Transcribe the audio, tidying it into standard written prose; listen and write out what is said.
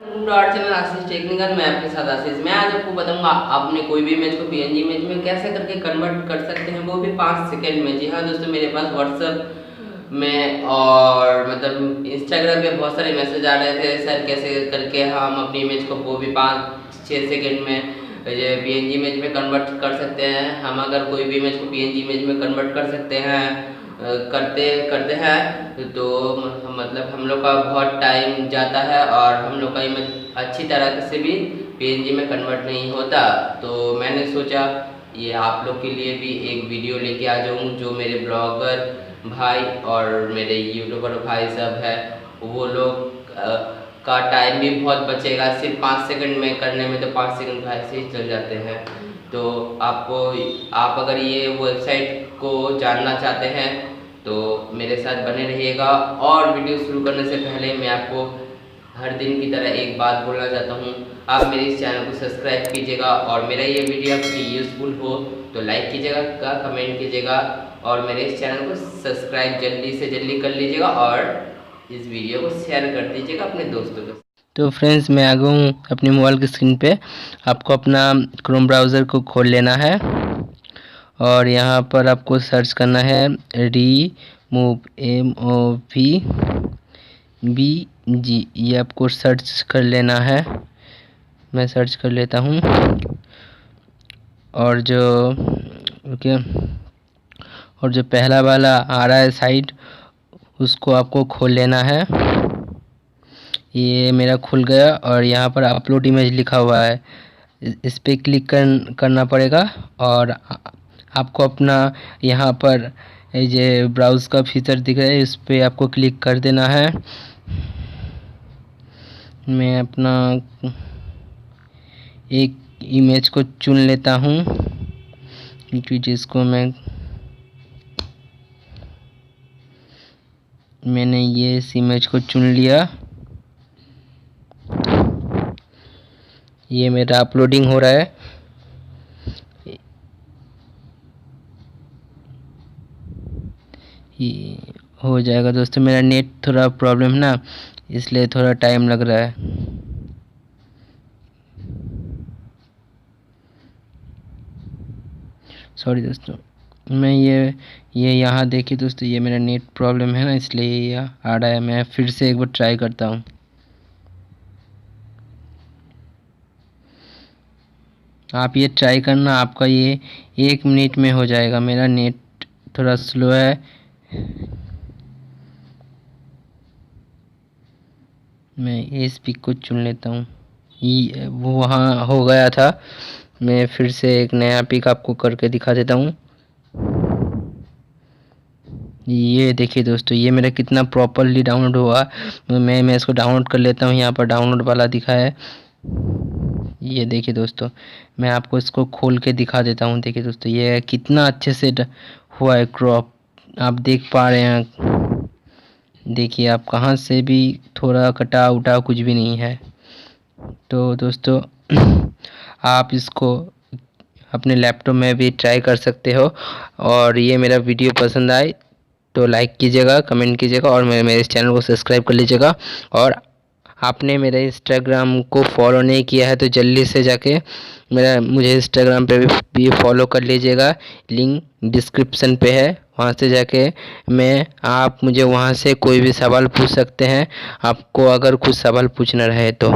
To our channel Ashish technical. मैं आपके साथ आशीष। मैं आज आपको बताऊंगा आपने कोई भी इमेज को पीएनजी इमेज में कैसे करके कन्वर्ट कर सकते हैं, वो भी 5 सेकंड में। जी हाँ दोस्तों, मेरे पास व्हाट्सएप में और मतलब इंस्टाग्राम पे बहुत सारे मैसेज आ रहे थे, सर कैसे करके हम अपनी इमेज को वो भी 5-6 सेकंड में ये पीएनजी इमेज में कन्वर्ट कर सकते हैं। हम अगर कोई भी इमेज को पीएनजी इमेज में कन्वर्ट कर सकते हैं करते करते हैं तो मतलब हम लोग का बहुत टाइम जाता है और हम लोग का इमेज अच्छी तरह से भी पीएनजी में कन्वर्ट नहीं होता। तो मैंने सोचा ये आप लोग के लिए भी एक वीडियो लेके आ जाऊँ, जो मेरे ब्लॉगर भाई और मेरे यूट्यूबर भाई सब है वो लोग का टाइम भी बहुत बचेगा। सिर्फ 5 सेकंड में करने में तो 5 सेकंड तो ऐसे ही चल जाते हैं। तो आप अगर ये वेबसाइट को जानना चाहते हैं तो मेरे साथ बने रहिएगा। और वीडियो शुरू करने से पहले मैं आपको हर दिन की तरह एक बात बोलना चाहता हूँ, आप मेरे इस चैनल को सब्सक्राइब कीजिएगा और मेरा ये वीडियो आपके लिए यूज़फुल हो तो लाइक कीजिएगा, कमेंट कीजिएगा और मेरे इस चैनल को सब्सक्राइब जल्दी से जल्दी कर लीजिएगा और इस वीडियो को शेयर कर दीजिएगा अपने दोस्तों के। तो फ्रेंड्स, मैं आ गया हूँ अपनी मोबाइल की स्क्रीन पे। आपको अपना क्रोम ब्राउज़र को खोल लेना है और यहाँ पर आपको सर्च करना है MOVE ये आपको सर्च कर लेना है। मैं सर्च कर लेता हूँ और जो पहला वाला आ रहा है साइट उसको आपको खोल लेना है। ये मेरा खुल गया और यहाँ पर अपलोड इमेज लिखा हुआ है, इस पर क्लिक करना पड़ेगा और आपको अपना यहाँ पर ये ब्राउज़ का फीचर दिख रहा है, इस पर आपको क्लिक कर देना है। मैं अपना एक इमेज को चुन लेता हूँ क्योंकि जिसको मैंने ये इस इमेज को चुन लिया। ये मेरा अपलोडिंग हो रहा है। ये हो जाएगा दोस्तों। मेरा नेट थोड़ा प्रॉब्लम है ना, इसलिए थोड़ा टाइम लग रहा है। सॉरी दोस्तों। मैं ये यहाँ देखिए दोस्तों, ये मेरा नेट प्रॉब्लम है ना, इसलिए ये आ रहा है। मैं फिर से एक बार ट्राई करता हूँ। आप ये ट्राई करना, आपका ये 1 मिनट में हो जाएगा। मेरा नेट थोड़ा स्लो है। मैं इस पिक को चुन लेता हूँ। ये वो वहाँ हो गया था। मैं फिर से एक नया पिक आपको करके दिखा देता हूँ। ये देखिए दोस्तों, ये मेरा कितना प्रॉपरली डाउनलोड हुआ। मैं इसको डाउनलोड कर लेता हूँ। यहाँ पर डाउनलोड वाला दिखा है। ये देखिए दोस्तों, मैं आपको इसको खोल के दिखा देता हूँ। देखिए दोस्तों, ये कितना अच्छे से हुआ है क्रॉप, आप देख पा रहे हैं। देखिए, आप कहाँ से भी थोड़ा कटा उटा कुछ भी नहीं है। तो दोस्तों आप इसको अपने लैपटॉप में भी ट्राई कर सकते हो। और ये मेरा वीडियो पसंद आए तो लाइक कीजिएगा, कमेंट कीजिएगा और मेरे इस चैनल को सब्सक्राइब कर लीजिएगा। और आपने मेरे इंस्टाग्राम को फॉलो नहीं किया है तो जल्दी से जाके मुझे इंस्टाग्राम पे भी फॉलो कर लीजिएगा। लिंक डिस्क्रिप्शन पे है, वहाँ से जाके आप मुझे वहाँ से कोई भी सवाल पूछ सकते हैं, आपको अगर कुछ सवाल पूछना रहे तो।